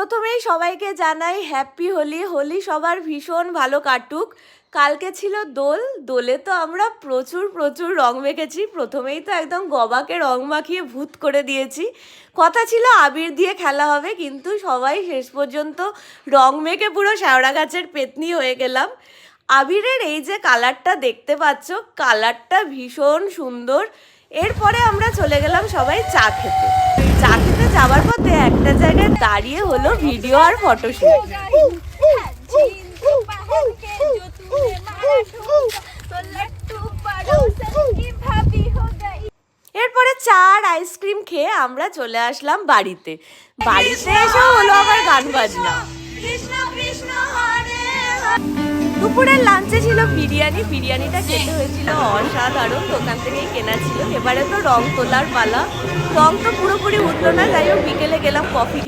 প্রথমেই সবাইকে জানাই হ্যাপি হোলি। হোলি সবার ভীষণ ভালো কাটুক। কালকে ছিল দোল, দোলে তো আমরা প্রচুর প্রচুর রং মেখেছি। প্রথমেই তো একদম গবাকে রং মাখিয়ে ভূত করে দিয়েছি। কথা ছিল আবির দিয়ে খেলা হবে, কিন্তু সবাই শেষ পর্যন্ত রং মেখে পুরো শ্যাওড়া গাছের পেতনি হয়ে গেলাম। আবিরের এই যে কালারটা দেখতে পাচ্ছ, কালারটা ভীষণ সুন্দর। এরপরে আমরা চলে গেলাম সবাই চা খেতে। চা খেতে যাওয়ার পথে একটা জায়গায় দাঁড়িয়ে হলো ভিডিও আর ফটোশুট। এরপরে চা আর আইসক্রিম খেয়ে আমরা চলে আসলাম বাড়িতে। বাড়িতে এসে হলো আবার গান বাজনা। দুপুরের লাঞ্চে ছিল বিরিয়ানি। বিরিয়ানিটা খেতে হয়েছিল অসাধারণ, দোকান থেকেই কেনা ছিল। এবারে তো রং তোলার পালা। রং তো পুরোপুরি উঠলো না, যাই হোক বিকেলে গেলাম কফি